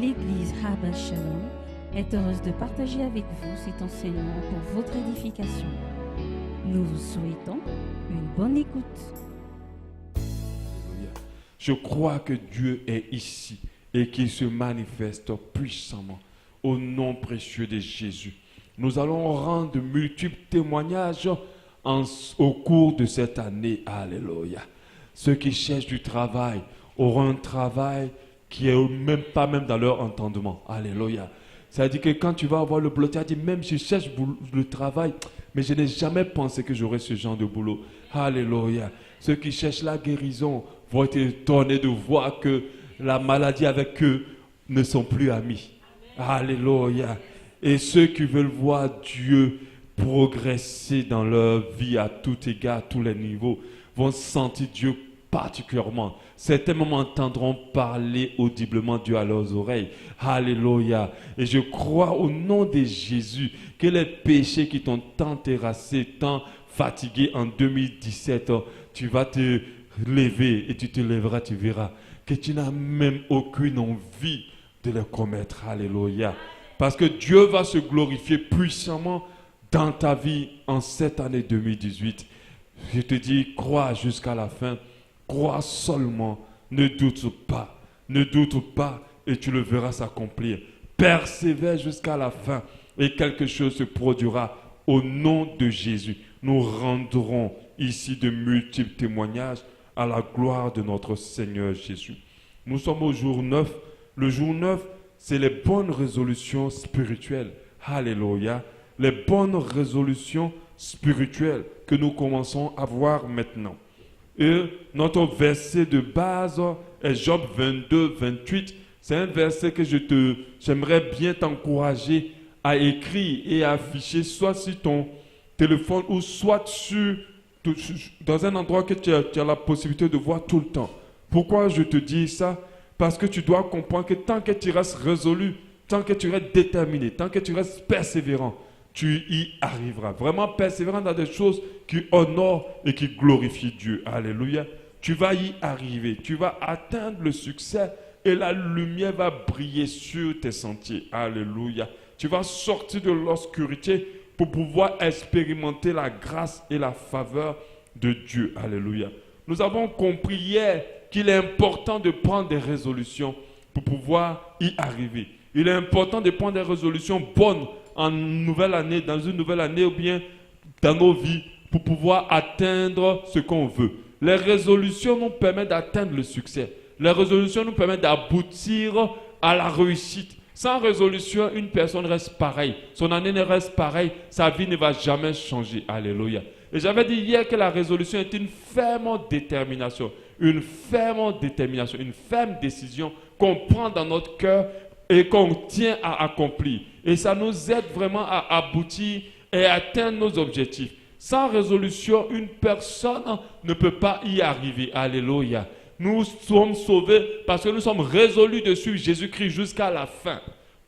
L'Église Habas Shalom est heureuse de partager avec vous cet enseignement pour votre édification. Nous vous souhaitons une bonne écoute. Je crois que Dieu est ici et qu'il se manifeste puissamment au nom précieux de Jésus. Nous allons rendre de multiples témoignages au cours de cette année. Alléluia. Ceux qui cherchent du travail auront un travail qui est même pas dans leur entendement. Alléluia. C'est-à-dire que quand tu vas avoir le boulot, tu vas dire, même si je cherche le travail, mais je n'ai jamais pensé que j'aurais ce genre de boulot. Alléluia. Ceux qui cherchent la guérison vont être étonnés de voir que la maladie avec eux ne sont plus amis. Alléluia. Et ceux qui veulent voir Dieu progresser dans leur vie à tout égard, à tous les niveaux, vont sentir Dieu particulièrement. Certains même entendront parler audiblement Dieu à leurs oreilles. Alléluia. Et je crois au nom de Jésus que les péchés qui t'ont tant terrassé, tant fatigué en 2017, tu vas te lever et tu te lèveras, tu verras que tu n'as même aucune envie de les commettre. Alléluia. Parce que Dieu va se glorifier puissamment dans ta vie en cette année 2018. Je te dis, crois jusqu'à la fin. Crois seulement. Ne doute pas. Ne doute pas et tu le verras s'accomplir. Persévère jusqu'à la fin et quelque chose se produira au nom de Jésus. Nous rendrons ici de multiples témoignages à la gloire de notre Seigneur Jésus. Nous sommes au jour 9. Le jour 9, c'est les bonnes résolutions spirituelles. Alléluia. Les bonnes résolutions spirituelles que nous commençons à voir maintenant. Et notre verset de base est Job 22, 28. C'est un verset que j'aimerais bien t'encourager à écrire et à afficher soit sur ton téléphone ou soit dans un endroit que tu as la possibilité de voir tout le temps. Pourquoi je te dis ça? Parce que tu dois comprendre que tant que tu restes résolu, tant que tu restes déterminé, tant que tu restes persévérant, tu y arriveras. Vraiment persévérant dans des choses qui honorent et qui glorifient Dieu. Alléluia. Tu vas y arriver. Tu vas atteindre le succès et la lumière va briller sur tes sentiers. Alléluia. Tu vas sortir de l'obscurité pour pouvoir expérimenter la grâce et la faveur de Dieu. Alléluia. Nous avons compris hier qu'il est important de prendre des résolutions pour pouvoir y arriver. Il est important de prendre des résolutions bonnes en nouvelle année, dans une nouvelle année ou bien dans nos vies pour pouvoir atteindre ce qu'on veut. Les résolutions nous permettent d'atteindre le succès. Les résolutions nous permettent d'aboutir à la réussite. Sans résolution, une personne reste pareille. Son année ne reste pareille. Sa vie ne va jamais changer. Alléluia. Et j'avais dit hier que la résolution est une ferme détermination. Une ferme détermination, une ferme décision qu'on prend dans notre cœur et qu'on tient à accomplir. Et ça nous aide vraiment à aboutir et à atteindre nos objectifs. Sans résolution, une personne ne peut pas y arriver. Alléluia. Nous sommes sauvés parce que nous sommes résolus de suivre Jésus-Christ jusqu'à la fin.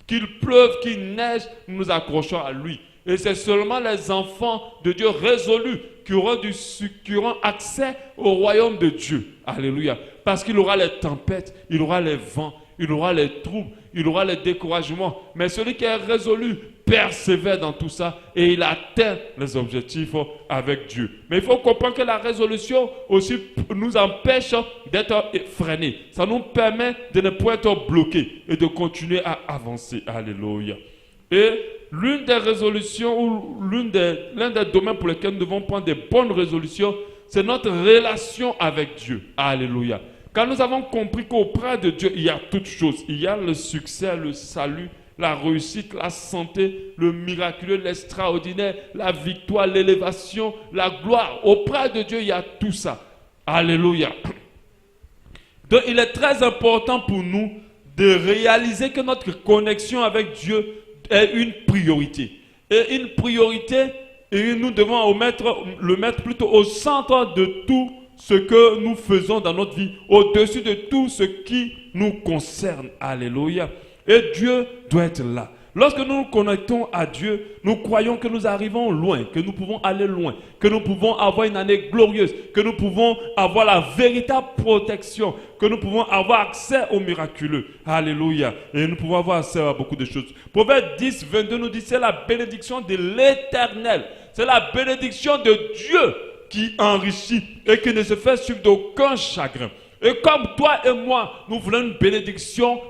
Qu'il pleuve, qu'il neige, nous nous accrochons à lui. Et c'est seulement les enfants de Dieu résolus qui auront accès au royaume de Dieu. Alléluia. Parce qu'il aura les tempêtes, il aura les vents, il aura les troubles, il aura les découragements. Mais celui qui est résolu persévère dans tout ça et il atteint les objectifs avec Dieu. Mais il faut comprendre que la résolution aussi nous empêche d'être freinés. Ça nous permet de ne pas être bloqués et de continuer à avancer. Alléluia. Et l'une des résolutions ou l'un des domaines pour lesquels nous devons prendre des bonnes résolutions, c'est notre relation avec Dieu. Alléluia. Quand nous avons compris qu'auprès de Dieu, il y a toutes choses. Il y a le succès, le salut, la réussite, la santé, le miraculeux, l'extraordinaire, la victoire, l'élévation, la gloire. Auprès de Dieu, il y a tout ça. Alléluia. Donc, il est très important pour nous de réaliser que notre connexion avec Dieu est une priorité. Et une priorité, et nous devons le mettre plutôt au centre de tout ce que nous faisons dans notre vie, au-dessus de tout ce qui nous concerne. Alléluia. Et Dieu doit être là. Lorsque nous nous connectons à Dieu, nous croyons que nous arrivons loin, que nous pouvons aller loin, que nous pouvons avoir une année glorieuse, que nous pouvons avoir la véritable protection, que nous pouvons avoir accès au miraculeux. Alléluia. Et nous pouvons avoir accès à beaucoup de choses. Proverbe 10, 22 nous dit, c'est la bénédiction de l'Éternel. C'est la bénédiction de Dieu qui enrichit et qui ne se fait suivre d'aucun chagrin. Et comme toi et moi, nous voulons une bénédiction,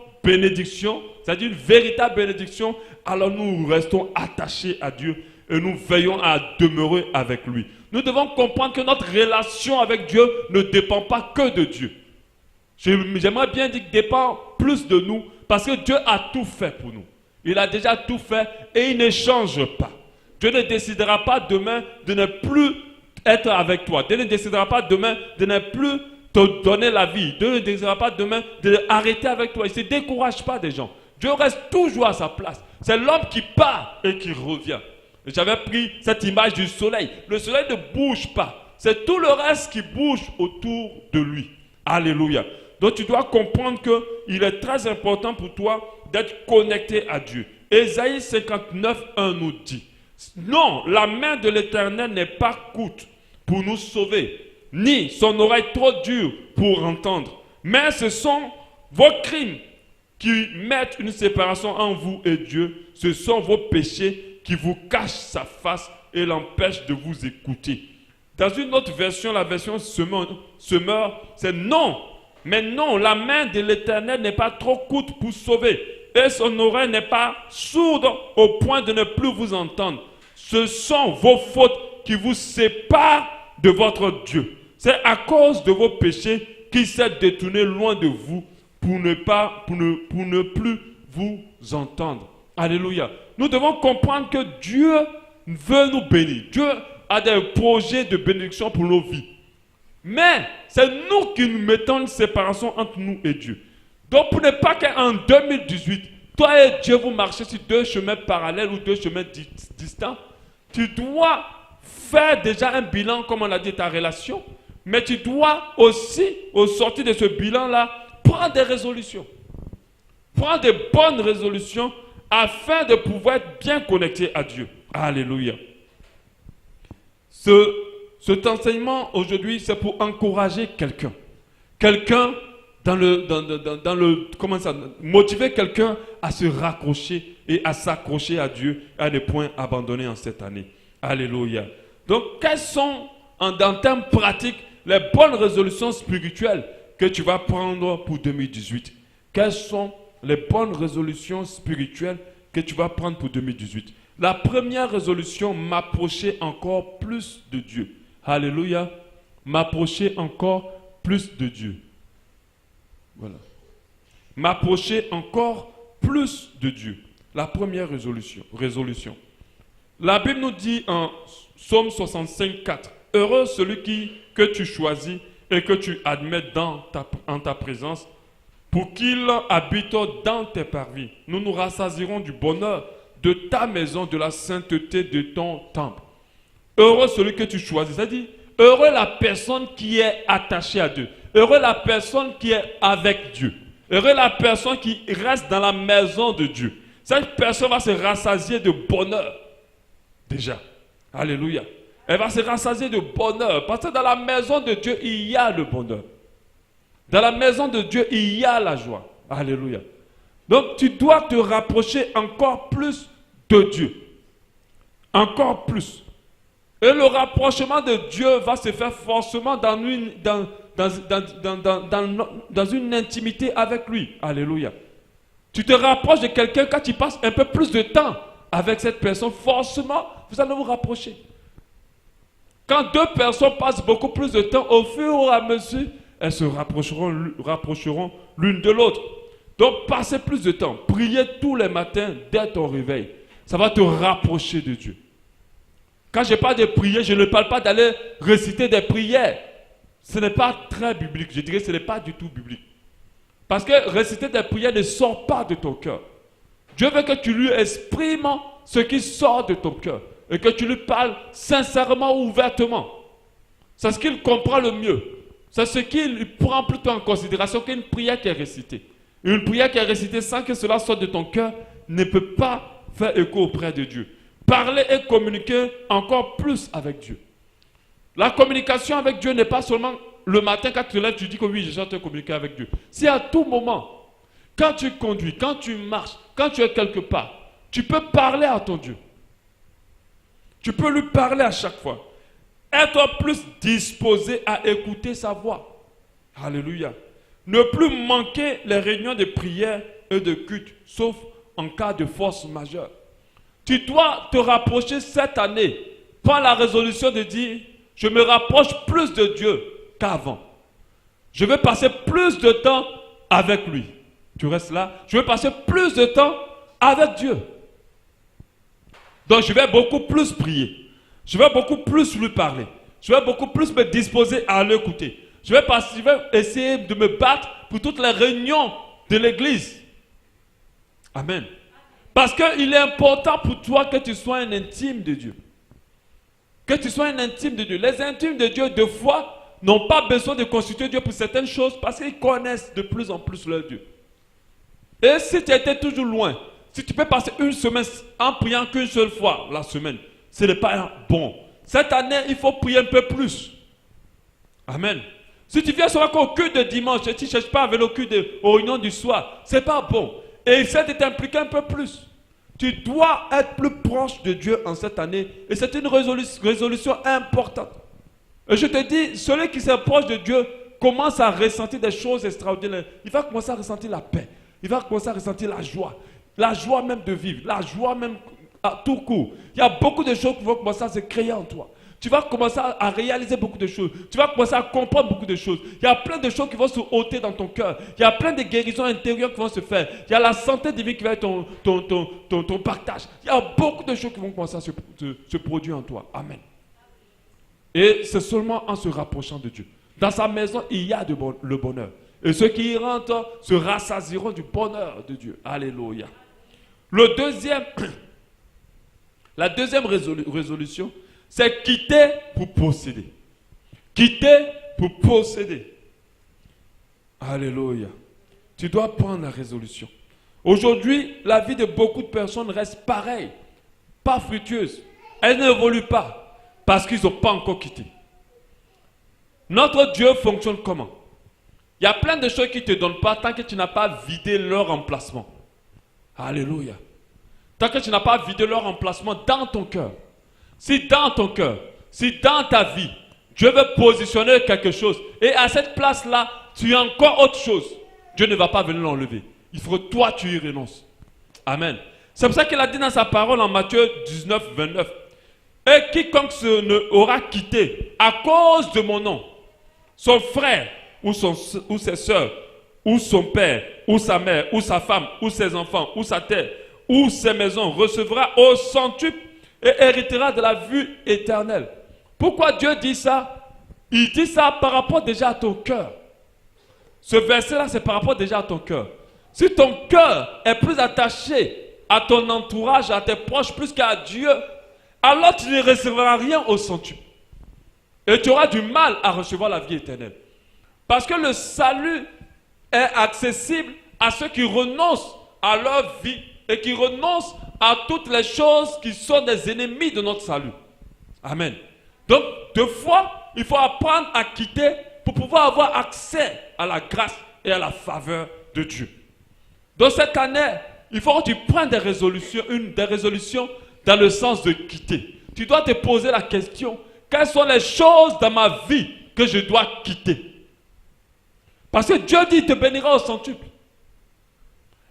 c'est-à-dire une véritable bénédiction, alors nous restons attachés à Dieu et nous veillons à demeurer avec lui. Nous devons comprendre que notre relation avec Dieu ne dépend pas que de Dieu. J'aimerais bien dire qu'il dépend plus de nous parce que Dieu a tout fait pour nous. Il a déjà tout fait et il ne change pas. Dieu ne décidera pas demain de ne plus être avec toi. Dieu ne décidera pas demain de ne plus te donner la vie. Dieu ne décidera pas demain de arrêter avec toi. Il ne se décourage pas des gens. Dieu reste toujours à sa place. C'est l'homme qui part et qui revient. J'avais pris cette image du soleil. Le soleil ne bouge pas. C'est tout le reste qui bouge autour de lui. Alléluia. Donc tu dois comprendre qu'il est très important pour toi d'être connecté à Dieu. Ésaïe 59, 1 nous dit, non, la main de l'Éternel n'est pas courte pour nous sauver, ni son oreille trop dure pour entendre. Mais ce sont vos crimes qui mettent une séparation entre vous et Dieu. Ce sont vos péchés qui vous cachent sa face et l'empêchent de vous écouter. Dans une autre version, la version Semeur, c'est non. Mais non, la main de l'Éternel n'est pas trop courte pour sauver. Et son oreille n'est pas sourde au point de ne plus vous entendre. Ce sont vos fautes qui vous séparent de votre Dieu. C'est à cause de vos péchés qu'il s'est détourné loin de vous pour ne plus vous entendre. Alléluia. Nous devons comprendre que Dieu veut nous bénir. Dieu a des projets de bénédiction pour nos vies. Mais c'est nous qui nous mettons une séparation entre nous et Dieu. Donc pour ne pas qu'en 2018, toi et Dieu vous marchez sur deux chemins parallèles ou deux chemins distants, tu dois faire déjà un bilan, comme on l'a dit, ta relation. Mais tu dois aussi, au sortir de ce bilan-là, prendre des résolutions. Prendre des bonnes résolutions afin de pouvoir être bien connecté à Dieu. Alléluia. Cet enseignement aujourd'hui, c'est pour encourager quelqu'un. Quelqu'un motiver quelqu'un à se raccrocher et à s'accrocher à Dieu à ne point abandonner en cette année. Alléluia. Donc, quelles sont, en termes pratiques, les bonnes résolutions spirituelles que tu vas prendre pour 2018? Quelles sont les bonnes résolutions spirituelles que tu vas prendre pour 2018? La première résolution, m'approcher encore plus de Dieu. Alléluia. M'approcher encore plus de Dieu. Voilà. M'approcher encore plus de Dieu. La première résolution. La Bible nous dit en Psaume 65, 4, heureux celui que tu choisis et que tu admets en ta présence pour qu'il habite dans tes parvis. Nous nous rassasierons du bonheur de ta maison, de la sainteté de ton temple. Heureux celui que tu choisis. C'est-à-dire, heureux la personne qui est attachée à Dieu. Heureux la personne qui est avec Dieu. Heureux la personne qui reste dans la maison de Dieu. Cette personne va se rassasier de bonheur. Déjà. Alléluia. Elle va se rassasier de bonheur. Parce que dans la maison de Dieu, il y a le bonheur. Dans la maison de Dieu, il y a la joie. Alléluia. Donc, tu dois te rapprocher encore plus de Dieu. Encore plus. Et le rapprochement de Dieu va se faire forcément dans une intimité avec lui. Alléluia. Tu te rapproches de quelqu'un quand tu passes un peu plus de temps avec cette personne, forcément, vous allez vous rapprocher. Quand deux personnes passent beaucoup plus de temps, au fur et à mesure, elles se rapprocheront l'une de l'autre. Donc, passez plus de temps. Priez tous les matins dès ton réveil. Ça va te rapprocher de Dieu. Quand je parle de prier, je ne parle pas d'aller réciter des prières. Ce n'est pas très biblique. Je dirais que ce n'est pas du tout biblique. Parce que réciter des prières ne sort pas de ton cœur. Dieu veut que tu lui exprimes ce qui sort de ton cœur. Et que tu lui parles sincèrement, ouvertement. C'est ce qu'il comprend le mieux. C'est ce qu'il prend plutôt en considération qu'une prière qui est récitée. Une prière qui est récitée sans que cela sorte de ton cœur ne peut pas faire écho auprès de Dieu. Parler et communiquer encore plus avec Dieu. La communication avec Dieu n'est pas seulement le matin quand tu te lèves, tu dis que oui, je suis en train de communiquer avec Dieu. C'est à tout moment. Quand tu conduis, quand tu marches, quand tu es quelque part, tu peux parler à ton Dieu. Tu peux lui parler à chaque fois. Être plus disposé à écouter sa voix. Alléluia. Ne plus manquer les réunions de prière et de culte, sauf en cas de force majeure. Tu dois te rapprocher cette année. Prends la résolution de dire, je me rapproche plus de Dieu qu'avant. Je vais passer plus de temps avec lui. Tu restes là. Je vais passer plus de temps avec Dieu. Donc je vais beaucoup plus prier. Je vais beaucoup plus lui parler. Je vais beaucoup plus me disposer à l'écouter. Je vais essayer de me battre pour toutes les réunions de l'église. Amen. Parce qu'il est important pour toi que tu sois un intime de Dieu. Que tu sois un intime de Dieu. Les intimes de Dieu, de foi, n'ont pas besoin de consulter Dieu pour certaines choses parce qu'ils connaissent de plus en plus leur Dieu. Et si tu étais toujours loin, si tu peux passer une semaine en priant qu'une seule fois la semaine, ce n'est pas bon. Cette année, il faut prier un peu plus. Amen. Si tu viens seulement au culte de dimanche et tu ne cherches pas à venir au culte aux réunions du soir, ce n'est pas bon. Et essaie de t'impliquer un peu plus. Tu dois être plus proche de Dieu en cette année. Et c'est une résolution importante. Et je te dis, celui qui s'approche de Dieu commence à ressentir des choses extraordinaires. Il va commencer à ressentir la paix. Il va commencer à ressentir la joie. La joie même de vivre. La joie même à tout court. Il y a beaucoup de choses qui vont commencer à se créer en toi. Tu vas commencer à réaliser beaucoup de choses. Tu vas commencer à comprendre beaucoup de choses. Il y a plein de choses qui vont se ôter dans ton cœur. Il y a plein de guérisons intérieures qui vont se faire. Il y a la santé divine qui va être ton partage. Il y a beaucoup de choses qui vont commencer à se produire en toi. Amen. Et c'est seulement en se rapprochant de Dieu. Dans sa maison, il y a le bonheur. Et ceux qui y rentrent se rassasieront du bonheur de Dieu. Alléluia. La deuxième résolution, c'est quitter pour posséder. Quitter pour posséder. Alléluia. Tu dois prendre la résolution. Aujourd'hui, la vie de beaucoup de personnes reste pareille, pas fructueuse. Elle n'évolue pas parce qu'ils n'ont pas encore quitté. Notre Dieu fonctionne comment? Il y a plein de choses qu'il ne te donnent pas tant que tu n'as pas vidé leur emplacement. Alléluia. Tant que tu n'as pas vidé leur emplacement dans ton cœur. Si dans ton cœur, si dans ta vie, Dieu veut positionner quelque chose et à cette place-là, tu as encore autre chose, Dieu ne va pas venir l'enlever. Il faut que toi, tu y renonces. Amen. C'est pour ça qu'il a dit dans sa parole en Matthieu 19, 29. Et quiconque aura quitté à cause de mon nom, son frère ou ses soeurs, ou son père, ou sa mère, ou sa femme, ou ses enfants, ou sa terre, ou ses maisons, recevra au centuple et héritera de la vie éternelle. Pourquoi Dieu dit ça? Il dit ça par rapport déjà à ton cœur. Ce verset-là, c'est par rapport déjà à ton cœur. Si ton cœur est plus attaché à ton entourage, à tes proches, plus qu'à Dieu, alors tu ne recevras rien au centuple. Et tu auras du mal à recevoir la vie éternelle. Parce que le salut est accessible à ceux qui renoncent à leur vie et qui renoncent à toutes les choses qui sont des ennemis de notre salut. Amen. Donc, deux fois, il faut apprendre à quitter pour pouvoir avoir accès à la grâce et à la faveur de Dieu. Donc, cette année, il faut que tu prennes des résolutions dans le sens de quitter. Tu dois te poser la question, quelles sont les choses dans ma vie que je dois quitter? Parce que Dieu dit, il te bénira au centuple.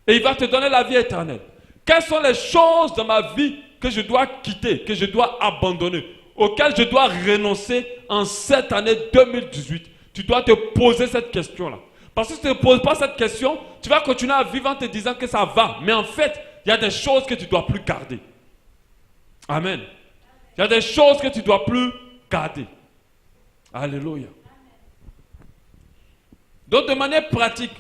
Et il va te donner la vie éternelle. Quelles sont les choses dans ma vie que je dois quitter, que je dois abandonner, auxquelles je dois renoncer en cette année 2018? Tu dois te poser cette question-là. Parce que si tu ne te poses pas cette question, tu vas continuer à vivre en te disant que ça va. Mais en fait, il y a des choses que tu ne dois plus garder. Amen. Il y a des choses que tu ne dois plus garder. Alléluia. Donc, de manière pratique,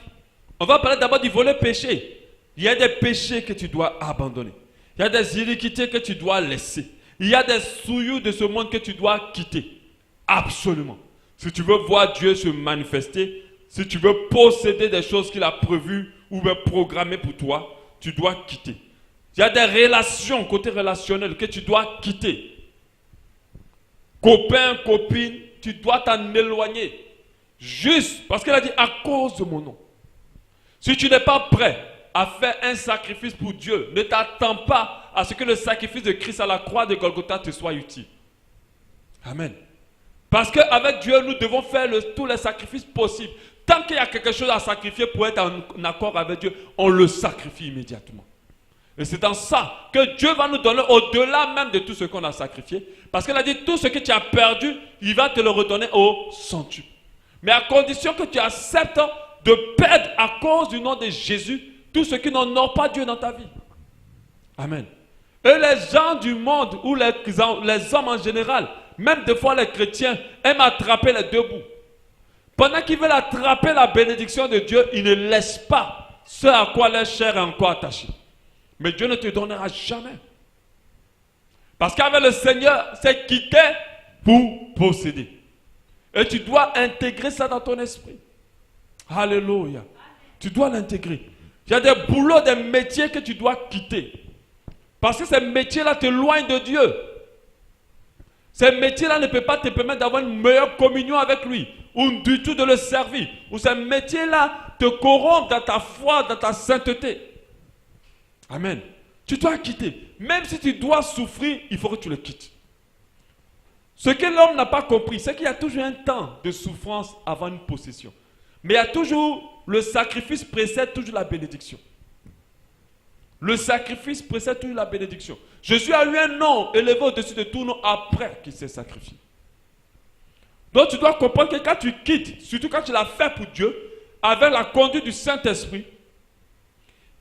on va parler d'abord du volet péché. Il y a des péchés que tu dois abandonner. Il y a des iniquités que tu dois laisser. Il y a des souillures de ce monde que tu dois quitter. Absolument. Si tu veux voir Dieu se manifester, si tu veux posséder des choses qu'il a prévues ou même programmées pour toi, tu dois quitter. Il y a des relations, côté relationnel, que tu dois quitter. Copain, copine, tu dois t'en éloigner. Juste parce qu'elle a dit à cause de mon nom. Si tu n'es pas prêt à faire un sacrifice pour Dieu, ne t'attends pas à ce que le sacrifice de Christ à la croix de Golgotha te soit utile. Amen. Parce qu'avec Dieu, nous devons faire tous les sacrifices possibles. Tant qu'il y a quelque chose à sacrifier pour être en accord avec Dieu, on le sacrifie immédiatement. Et c'est dans ça que Dieu va nous donner au-delà même de tout ce qu'on a sacrifié. Parce qu'il a dit, tout ce que tu as perdu, il va te le redonner au centuple. Mais à condition que tu acceptes de perdre à cause du nom de Jésus tout ce qui n'honore pas Dieu dans ta vie. Amen. Et les gens du monde, ou les hommes en général, même des fois les chrétiens, aiment attraper les deux bouts. Pendant qu'ils veulent attraper la bénédiction de Dieu, ils ne laissent pas ce à quoi leur chair est encore attachée. Mais Dieu ne te donnera jamais. Parce qu'avec le Seigneur, c'est quitter pour posséder. Et tu dois intégrer ça dans ton esprit. Alléluia. Tu dois l'intégrer. Il y a des boulots, des métiers que tu dois quitter. Parce que ces métiers-là t'éloignent de Dieu. Ces métiers-là ne peuvent pas te permettre d'avoir une meilleure communion avec lui. Ou du tout de le servir. Ou ces métiers-là te corrompent dans ta foi, dans ta sainteté. Amen. Tu dois quitter. Même si tu dois souffrir, il faut que tu le quittes. Ce que l'homme n'a pas compris, c'est qu'il y a toujours un temps de souffrance avant une possession. Mais il y a toujours, le sacrifice précède toujours la bénédiction. Le sacrifice précède toujours la bénédiction. Jésus a eu un nom élevé au-dessus de tout nom après qu'il s'est sacrifié. Donc tu dois comprendre que quand tu quittes, surtout quand tu l'as fait pour Dieu, avec la conduite du Saint-Esprit,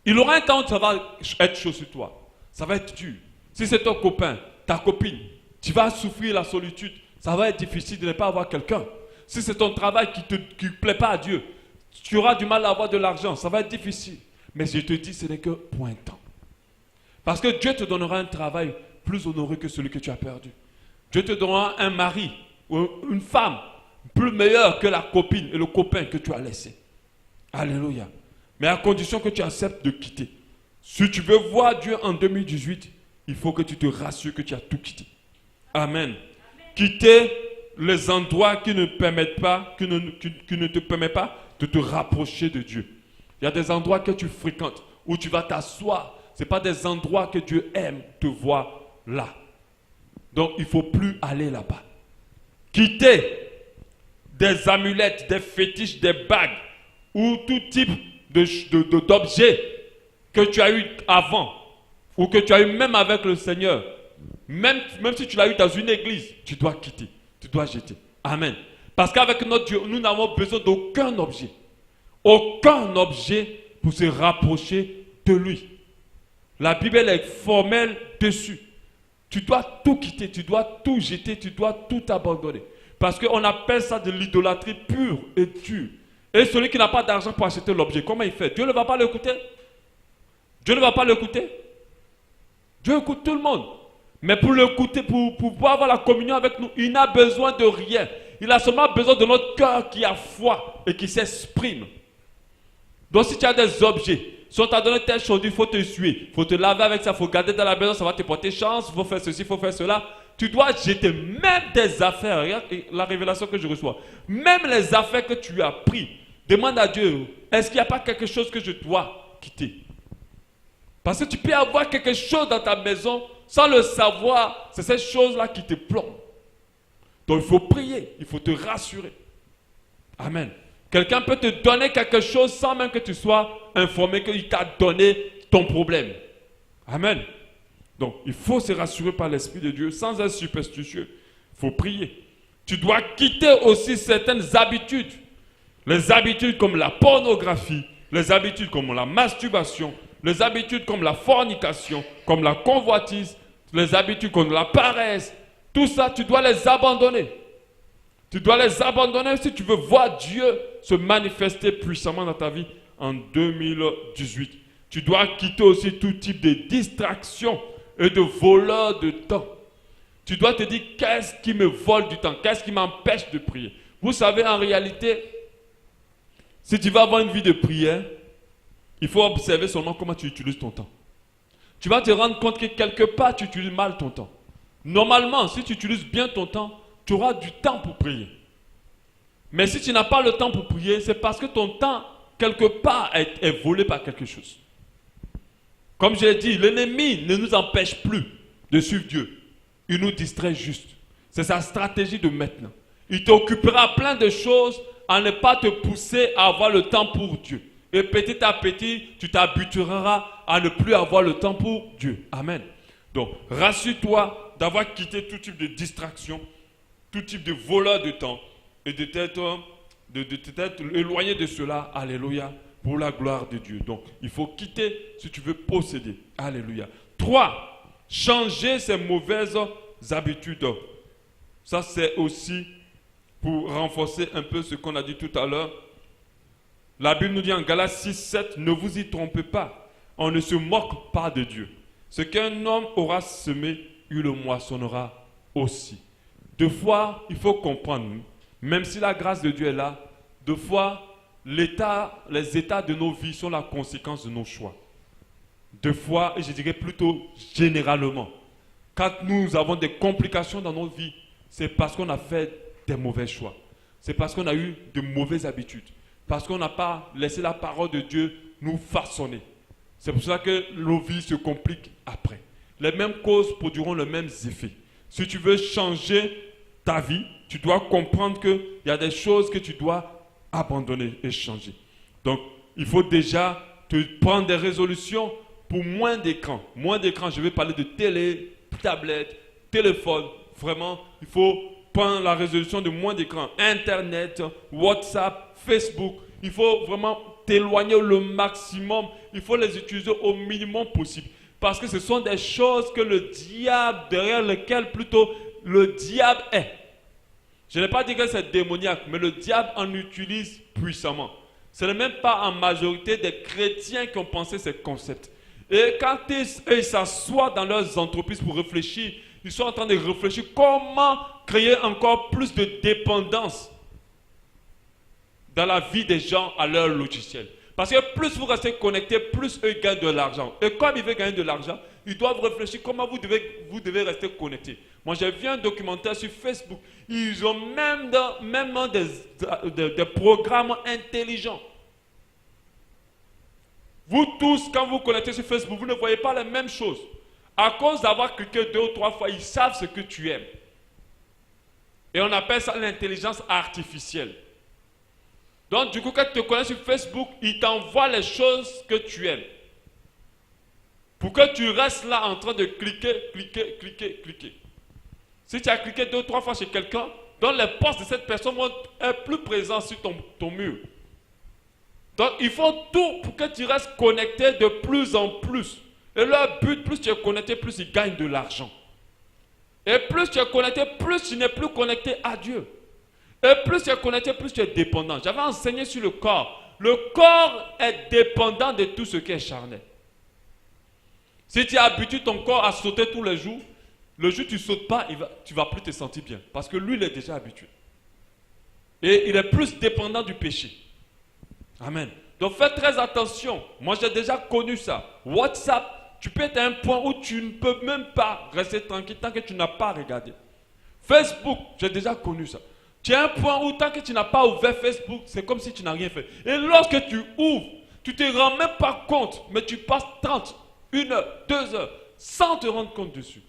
il aura un temps où ça va être chaud sur toi. Ça va être dur. Si c'est ton copain, ta copine, tu vas souffrir la solitude. Ça va être difficile de ne pas avoir quelqu'un. Si c'est ton travail qui ne plaît pas à Dieu, tu auras du mal à avoir de l'argent. Ça va être difficile. Mais je te dis, ce n'est que pour un temps. Parce que Dieu te donnera un travail plus honoré que celui que tu as perdu. Dieu te donnera un mari ou une femme plus meilleure que la copine et le copain que tu as laissé. Alléluia. Mais à condition que tu acceptes de quitter. Si tu veux voir Dieu en 2018, il faut que tu te rassures que tu as tout quitté. Amen. Amen. Quitter les endroits qui ne permettent pas, qui ne te permettent pas de te rapprocher de Dieu. Il y a des endroits que tu fréquentes, où tu vas t'asseoir. Ce n'est pas des endroits que Dieu aime te voir là. Donc il ne faut plus aller là-bas. Quitter des amulettes, des fétiches, des bagues, ou tout type d'objets que tu as eu avant, ou que tu as eu même avec le Seigneur. Même si tu l'as eu dans une église, tu dois quitter, tu dois jeter. Amen. Parce qu'avec notre Dieu, nous n'avons besoin d'aucun objet. Aucun objet pour se rapprocher de lui. La Bible elle est formelle dessus. Tu dois tout quitter, tu dois tout jeter, tu dois tout abandonner. Parce qu'on appelle ça de l'idolâtrie pure et dure. Et celui qui n'a pas d'argent pour acheter l'objet, comment il fait? Dieu ne va pas l'écouter. Dieu ne va pas l'écouter. Dieu écoute tout le monde. Mais pour l'écouter, pour pouvoir avoir la communion avec nous, il n'a besoin de rien. Il a seulement besoin de notre cœur qui a foi et qui s'exprime. Donc si tu as des objets, si on t'a donné telle chose, il faut te suer, il faut te laver avec ça, il faut garder dans la maison, ça va te porter chance, il faut faire ceci, il faut faire cela. Tu dois jeter même des affaires. Regarde la révélation que je reçois. Même les affaires que tu as prises. Demande à Dieu, est-ce qu'il n'y a pas quelque chose que je dois quitter? Parce que tu peux avoir quelque chose dans ta maison sans le savoir. C'est cette chose-là qui te plombe. Donc il faut prier, il faut te rassurer. Amen. Quelqu'un peut te donner quelque chose sans même que tu sois informé qu'il t'a donné ton problème. Amen. Donc il faut se rassurer par l'Esprit de Dieu sans être superstitieux. Il faut prier. Tu dois quitter aussi certaines habitudes. Les habitudes comme la pornographie, les habitudes comme la masturbation, les habitudes comme la fornication, comme la convoitise, les habitudes comme la paresse. Tout ça, tu dois les abandonner. Tu dois les abandonner si tu veux voir Dieu se manifester puissamment dans ta vie en 2018. Tu dois quitter aussi tout type de distraction et de voleur de temps. Tu dois te dire, qu'est-ce qui me vole du temps? Qu'est-ce qui m'empêche de prier? Vous savez, en réalité, si tu veux avoir une vie de prière, il faut observer seulement comment tu utilises ton temps. tu vas te rendre compte que quelque part, tu utilises mal ton temps. Normalement, si tu utilises bien ton temps, tu auras du temps pour prier. Mais si tu n'as pas le temps pour prier, c'est parce que ton temps, quelque part, est volé par quelque chose. Comme je l'ai dit, l'ennemi ne nous empêche plus de suivre Dieu. Il nous distrait juste. C'est sa stratégie de maintenant. Il t'occupera plein de choses à ne pas te pousser à avoir le temps pour Dieu. Et petit à petit, tu t'habitueras à ne plus avoir le temps pour Dieu. Amen. Donc, rassure-toi d'avoir quitté tout type de distraction, tout type de voleur de temps et de t'être éloigné de cela. Alléluia. Pour la gloire de Dieu. Donc, il faut quitter si tu veux posséder. Alléluia. 3. Changer ses mauvaises habitudes. Ça, c'est aussi pour renforcer un peu ce qu'on a dit tout à l'heure. La Bible nous dit en Galates 6, 7, ne vous y trompez pas. On ne se moque pas de Dieu. Ce qu'un homme aura semé, il le moissonnera aussi. Deux fois, il faut comprendre, même si la grâce de Dieu est là, deux fois, les états de nos vies sont la conséquence de nos choix. Deux fois, et je dirais plutôt généralement, quand nous avons des complications dans nos vies, c'est parce qu'on a fait des mauvais choix. C'est parce qu'on a eu de mauvaises habitudes. Parce qu'on n'a pas laissé la parole de Dieu nous façonner. C'est pour ça que nos vies se compliquent après. Les mêmes causes produiront les mêmes effets. Si tu veux changer ta vie, tu dois comprendre qu'il y a des choses que tu dois abandonner et changer. Donc, il faut déjà te prendre des résolutions pour moins d'écran. Moins d'écran, je vais parler de télé, tablette, téléphone. Vraiment, il faut prendre la résolution de moins d'écran. Internet, WhatsApp, Facebook. Il faut vraiment t'éloigner le maximum. Il faut les utiliser au minimum possible. Parce que ce sont des choses que le diable, derrière lesquelles plutôt le diable est. Je n'ai pas dit que c'est démoniaque, mais le diable en utilise puissamment. Ce n'est même pas en majorité des chrétiens qui ont pensé ces concepts. Et quand ils s'assoient dans leurs entreprises pour réfléchir, ils sont en train de réfléchir comment créer encore plus de dépendance dans la vie des gens à leur logiciel. Parce que plus vous restez connectés, plus eux gagnent de l'argent. Et comme ils veulent gagner de l'argent, ils doivent réfléchir comment vous devez rester connectés. Moi, j'ai vu un documentaire sur Facebook. Ils ont même des programmes intelligents. Vous tous, quand vous connectez sur Facebook, vous ne voyez pas les mêmes choses. À cause d'avoir cliqué 2 ou 3 fois, ils savent ce que tu aimes. Et on appelle ça l'intelligence artificielle. Donc, du coup, quand tu te connectes sur Facebook, ils t'envoient les choses que tu aimes. Pour que tu restes là en train de cliquer. Si tu as cliqué 2 ou 3 fois chez quelqu'un, donc les posts de cette personne vont être plus présents sur ton mur. Donc, ils font tout pour que tu restes connecté de plus en plus. Et leur but, plus tu es connecté, plus ils gagnent de l'argent. Et plus tu es connecté, plus tu n'es plus connecté à Dieu. Et plus tu es connecté, plus tu es dépendant. J'avais enseigné sur le corps. Le corps est dépendant de tout ce qui est charnel. Si tu habitues ton corps à sauter tous les jours, le jour où tu ne sautes pas, tu ne vas plus te sentir bien. Parce que lui, il est déjà habitué. Et il est plus dépendant du péché. Amen. Donc faites très attention. Moi, j'ai déjà connu ça. WhatsApp, tu peux être à un point où tu ne peux même pas rester tranquille tant que tu n'as pas regardé. Facebook, j'ai déjà connu ça. Tu es à un point où tant que tu n'as pas ouvert Facebook, c'est comme si tu n'as rien fait. Et lorsque tu ouvres, tu ne te rends même pas compte, mais tu passes 30, 1 heure, 2 heures, sans te rendre compte dessus.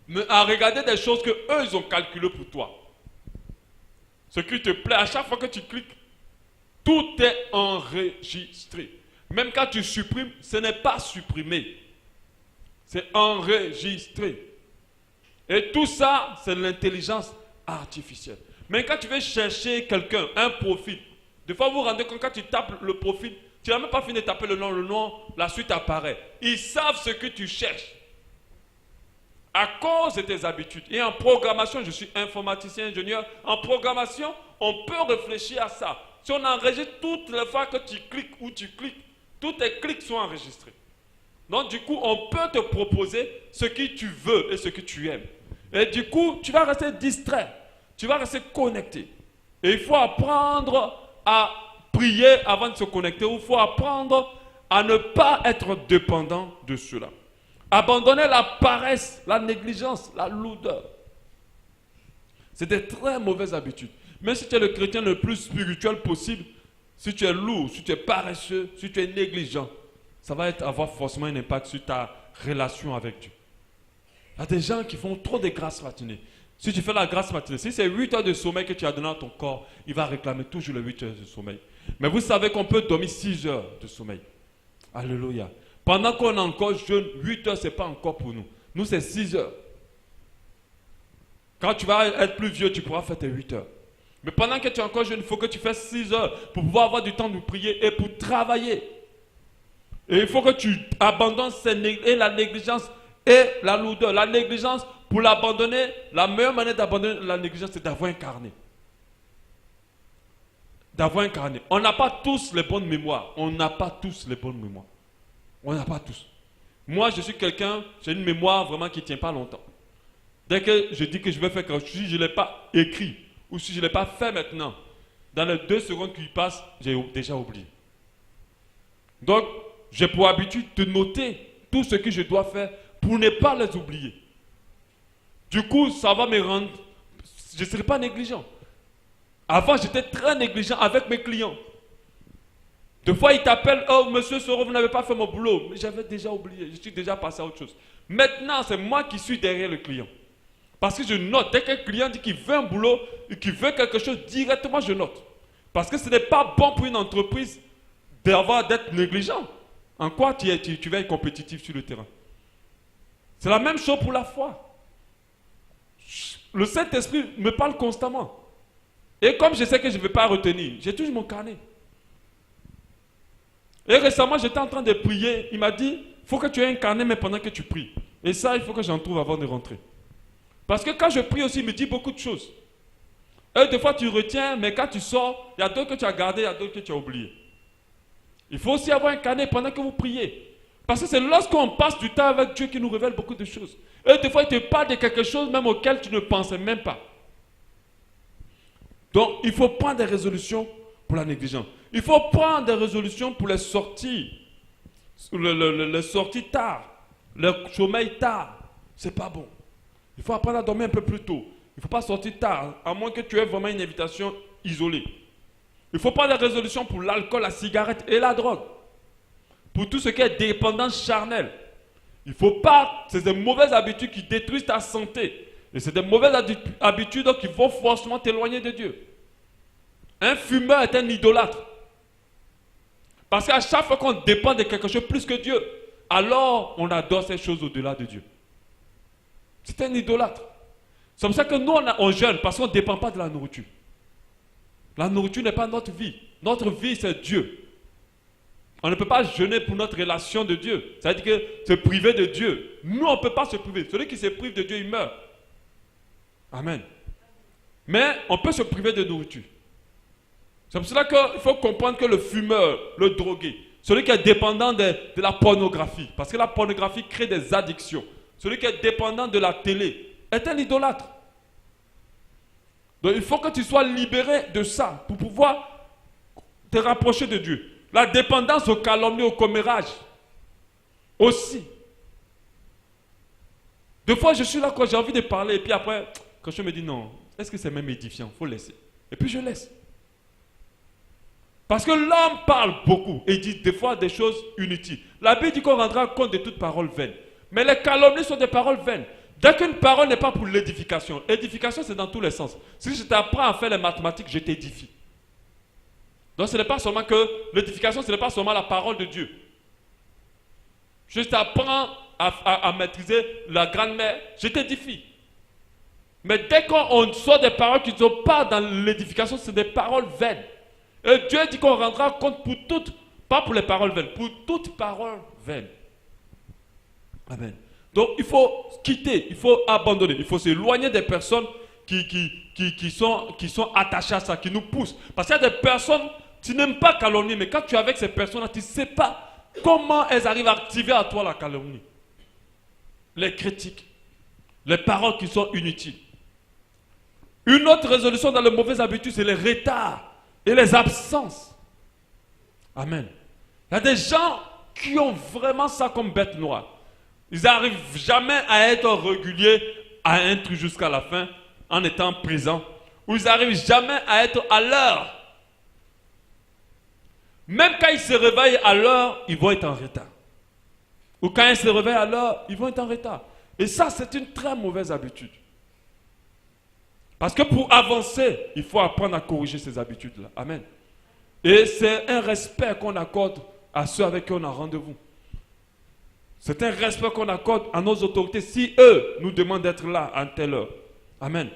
Mais à regarder des choses que eux ils ont calculées pour toi. Ce qui te plaît, à chaque fois que tu cliques, tout est enregistré. Même quand tu supprimes, ce n'est pas supprimé. C'est enregistré. Et tout ça, c'est l'intelligence artificielle. Mais quand tu veux chercher quelqu'un, un profil, des fois vous vous rendez compte quand tu tapes le profil, tu n'as même pas fini de taper le nom, la suite apparaît. Ils savent ce que tu cherches. À cause de tes habitudes. Et en programmation, je suis informaticien, ingénieur. En programmation, on peut réfléchir à ça. Si on enregistre toutes les fois que tu cliques ou tu cliques, tous tes clics sont enregistrés. Donc du coup, on peut te proposer ce que tu veux et ce que tu aimes. Et du coup, tu vas rester distrait. Tu vas rester connecté. Et il faut apprendre à prier avant de se connecter. Ou il faut apprendre à ne pas être dépendant de cela. Abandonner la paresse, la négligence, la lourdeur. C'est des très mauvaises habitudes. Même si tu es le chrétien le plus spirituel possible, si tu es lourd, si tu es paresseux, si tu es négligent, ça va avoir forcément un impact sur ta relation avec Dieu. Il y a des gens qui font trop de grâce matinée. Si tu fais la grâce matinée, si c'est 8 heures de sommeil que tu as donné à ton corps, il va réclamer toujours les 8 heures de sommeil. Mais vous savez qu'on peut dormir 6 heures de sommeil. Alléluia. Pendant qu'on est encore jeune, 8 heures, ce n'est pas encore pour nous. Nous, c'est 6 heures. Quand tu vas être plus vieux, tu pourras faire tes 8 heures. Mais pendant que tu es encore jeune, il faut que tu fasses 6 heures pour pouvoir avoir du temps de prier et pour travailler. Et il faut que tu abandonnes la négligence et la lourdeur. La négligence, pour l'abandonner, la meilleure manière d'abandonner la négligence, c'est d'avoir un carnet. D'avoir un carnet. On n'a pas tous les bonnes mémoires. On n'a pas tous les bonnes mémoires. On n'a pas tous. Moi, je suis quelqu'un, j'ai une mémoire vraiment qui ne tient pas longtemps. Dès que je dis que je vais faire quelque chose, si je ne l'ai pas écrit, ou si je ne l'ai pas fait maintenant, dans les 2 secondes qui passent, j'ai déjà oublié. Donc, j'ai pour habitude de noter tout ce que je dois faire pour ne pas les oublier. Du coup, ça va me rendre... Je ne serai pas négligent. Avant, j'étais très négligent avec mes clients. Des fois, ils t'appellent, oh, monsieur Soro, vous n'avez pas fait mon boulot. Mais j'avais déjà oublié, je suis déjà passé à autre chose. Maintenant, c'est moi qui suis derrière le client. Parce que je note, dès qu'un client dit qu'il veut un boulot, qu'il veut quelque chose, directement je note. Parce que ce n'est pas bon pour une entreprise d'être négligent. En quoi tu vas être compétitif sur le terrain? C'est la même chose pour la foi. Le Saint-Esprit me parle constamment. Et comme je sais que je ne vais pas retenir, j'ai toujours mon carnet. Et récemment, j'étais en train de prier. Il m'a dit, il faut que tu aies un carnet, mais pendant que tu pries. Et ça, il faut que j'en trouve avant de rentrer. Parce que quand je prie aussi, il me dit beaucoup de choses. Et des fois, tu retiens, mais quand tu sors, il y a d'autres que tu as gardés, il y a d'autres que tu as oubliés. Il faut aussi avoir un carnet pendant que vous priez. Parce que c'est lorsqu'on passe du temps avec Dieu qu'il nous révèle beaucoup de choses. Et des fois, il te parle de quelque chose même auquel tu ne pensais même pas. Donc, il faut prendre des résolutions pour la négligence. Il faut prendre des résolutions pour les sorties. Les sorties tard. Le sommeil tard. C'est pas bon. Il faut apprendre à dormir un peu plus tôt. Il ne faut pas sortir tard, à moins que tu aies vraiment une invitation isolée. Il faut prendre des résolutions pour l'alcool, la cigarette et la drogue. Pour tout ce qui est dépendance charnelle. Il ne faut pas, c'est des mauvaises habitudes qui détruisent ta santé. Et c'est des mauvaises habitudes qui vont forcément t'éloigner de Dieu. Un fumeur est un idolâtre. Parce qu'à chaque fois qu'on dépend de quelque chose plus que Dieu, alors on adore ces choses au-delà de Dieu. C'est un idolâtre. C'est pour ça que nous, on jeûne, parce qu'on ne dépend pas de la nourriture. La nourriture n'est pas notre vie. Notre vie, c'est Dieu. On ne peut pas jeûner pour notre relation de Dieu. Ça veut dire que se priver de Dieu. Nous, on ne peut pas se priver. Celui qui se prive de Dieu, il meurt. Amen. Mais on peut se priver de nourriture. C'est pour cela qu'il faut comprendre que le fumeur, le drogué, celui qui est dépendant de la pornographie, parce que la pornographie crée des addictions. Celui qui est dépendant de la télé est un idolâtre. Donc il faut que tu sois libéré de ça pour pouvoir te rapprocher de Dieu. La dépendance aux calomnies, au commérage aussi. Des fois je suis là quand j'ai envie de parler et puis après, quand je me dis non, est-ce que c'est même édifiant? Il faut laisser. Et puis je laisse. Parce que l'homme parle beaucoup et dit des fois des choses inutiles. La Bible dit qu'on rendra compte de toute parole vaine. Mais les calomnies sont des paroles vaines. Dès qu'une parole n'est pas pour l'édification, l'édification c'est dans tous les sens. Si je t'apprends à faire les mathématiques, je t'édifie. Donc ce n'est pas seulement que l'édification, ce n'est pas seulement la parole de Dieu. Je t'apprends à maîtriser la grammaire, je t'édifie. Mais dès qu'on sort des paroles qui ne sont pas dans l'édification, c'est des paroles vaines. Et Dieu dit qu'on rendra compte pour toutes, pas pour les paroles vaines, pour toutes paroles vaines. Amen. Donc il faut quitter, il faut abandonner, il faut s'éloigner des personnes qui sont attachées à ça, qui nous poussent. Parce qu'il y a des personnes, tu n'aimes pas calomnier, mais quand tu es avec ces personnes-là, tu ne sais pas comment elles arrivent à activer à toi la calomnie. Les critiques, les paroles qui sont inutiles. Une autre résolution dans les mauvaises habitudes, c'est les retards et les absences. Amen. Il y a des gens, qui ont vraiment ça comme bête noire. Ils n'arrivent jamais à être réguliers, à être jusqu'à la fin, en étant présents. Ou ils n'arrivent jamais à être à l'heure. Même quand ils se réveillent à l'heure, ils vont être en retard. Ou quand ils se réveillent à l'heure, ils vont être en retard. Et ça, c'est une très mauvaise habitude. Parce que pour avancer, il faut apprendre à corriger ces habitudes-là. Amen. Et c'est un respect qu'on accorde à ceux avec qui on a rendez-vous. C'est un respect qu'on accorde à nos autorités si eux nous demandent d'être là à telle heure. Amen.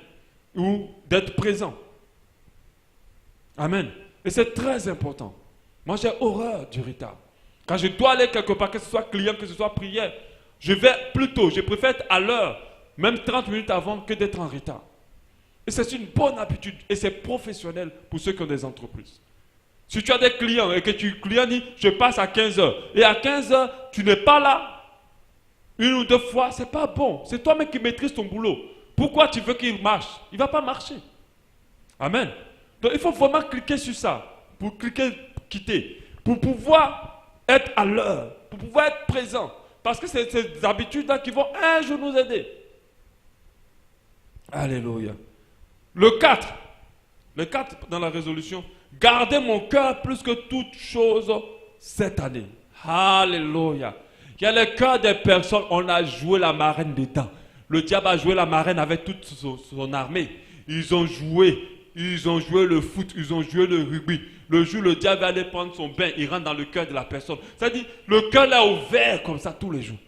Ou d'être présents. Amen. Et c'est très important. Moi, j'ai horreur du retard. Quand je dois aller quelque part, que ce soit client, que ce soit prière, je vais plus tôt. Je préfère être à l'heure, même 30 minutes avant, que d'être en retard. Et c'est une bonne habitude. Et c'est professionnel pour ceux qui ont des entreprises. Si tu as des clients et que tu client dit, je passe à 15 heures. Et à 15 heures, tu n'es pas là. Une ou deux fois, c'est pas bon. C'est toi-même qui maîtrises ton boulot. Pourquoi tu veux qu'il marche? Il ne va pas marcher. Amen. Donc il faut vraiment cliquer sur ça. Pour cliquer, quitter. Pour pouvoir être à l'heure. Pour pouvoir être présent. Parce que c'est ces habitudes-là qui vont un jour nous aider. Alléluia. Le 4 dans la résolution. Gardez mon cœur plus que toute chose cette année. Alléluia. Il y a le cœur des personnes, on a joué la marraine dedans. Le diable a joué la marraine avec toute son armée. Ils ont joué le foot, ils ont joué le rugby. Le jour où le diable va aller prendre son bain, il rentre dans le cœur de la personne. C'est-à-dire, le cœur est ouvert comme ça tous les jours.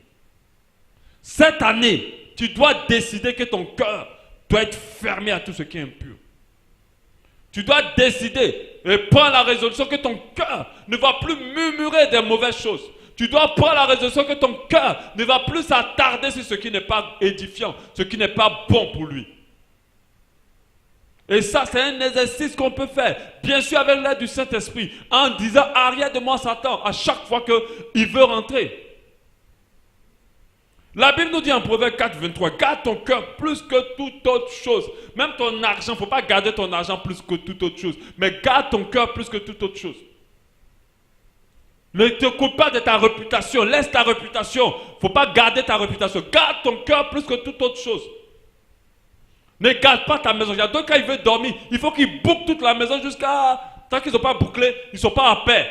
Cette année, tu dois décider que ton cœur doit être fermé à tout ce qui est impur. Tu dois décider et prendre la résolution que ton cœur ne va plus murmurer des mauvaises choses. Tu dois prendre la résolution que ton cœur ne va plus s'attarder sur ce qui n'est pas édifiant, ce qui n'est pas bon pour lui. Et ça, c'est un exercice qu'on peut faire, bien sûr avec l'aide du Saint-Esprit, en disant « Arrière de moi Satan » à chaque fois qu'il veut rentrer. La Bible nous dit en Proverbe 4, 23, garde ton cœur plus que toute autre chose. Même ton argent, il ne faut pas garder ton argent plus que toute autre chose, mais garde ton cœur plus que toute autre chose. Ne te coupe pas de ta réputation, laisse ta réputation. Il ne faut pas garder ta réputation. Garde ton cœur plus que toute autre chose. Ne garde pas ta maison. Il y a d'autres, quand ils veulent dormir, il faut qu'ils bouclent toute la maison jusqu'à... Tant qu'ils n'ont pas bouclé, ils ne sont pas en paix.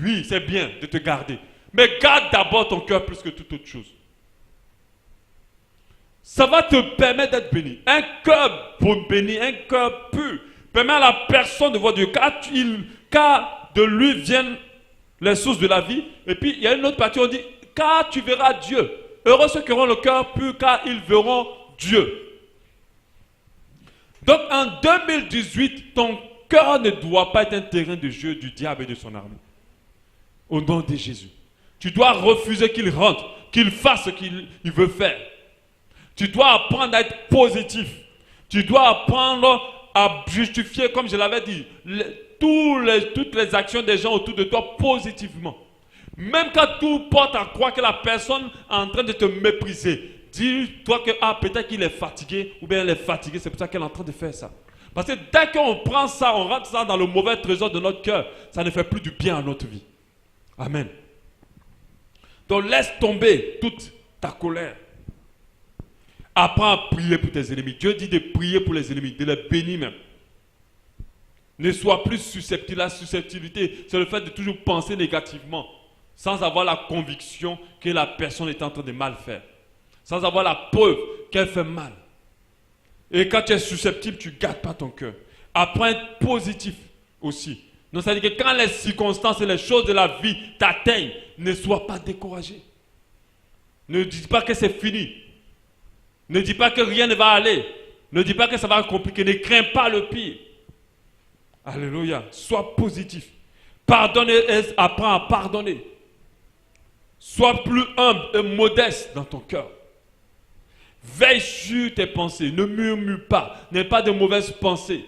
Oui, c'est bien de te garder. Mais garde d'abord ton cœur plus que toute autre chose. Ça va te permettre d'être béni. Un cœur béni, un cœur pur, permet à la personne de voir Dieu. Car de lui viennent les sources de la vie. Et puis il y a une autre partie où on dit, car tu verras Dieu. Heureux ceux qui auront le cœur pur, car ils verront Dieu. Donc en 2018, ton cœur ne doit pas être un terrain de jeu du diable et de son armée. Au nom de Jésus. Tu dois refuser qu'il rentre, qu'il fasse ce qu'il veut faire. Tu dois apprendre à être positif. Tu dois apprendre à justifier, comme je l'avais dit, toutes les actions des gens autour de toi positivement. Même quand tout porte à croire que la personne est en train de te mépriser, dis-toi que peut-être qu'il est fatigué ou bien elle est fatiguée, c'est pour ça qu'elle est en train de faire ça. Parce que dès qu'on prend ça, on rentre ça dans le mauvais trésor de notre cœur, ça ne fait plus du bien à notre vie. Amen. Donc laisse tomber toute ta colère. Apprends à prier pour tes ennemis. Dieu dit de prier pour les ennemis, de les bénir même. Ne sois plus susceptible. La susceptibilité, c'est le fait de toujours penser négativement, sans avoir la conviction que la personne est en train de mal faire, sans avoir la preuve qu'elle fait mal. Et quand tu es susceptible, tu ne gardes pas ton cœur. Apprends à être positif aussi. Donc ça veut dire que quand les circonstances et les choses de la vie t'atteignent, ne sois pas découragé. Ne dis pas que c'est fini. Ne dis pas que rien ne va aller. Ne dis pas que ça va être compliqué. Ne crains pas le pire. Alléluia. Sois positif. Pardonne et apprends à pardonner. Sois plus humble et modeste dans ton cœur. Veille sur tes pensées. Ne murmure pas. N'aie pas de mauvaises pensées.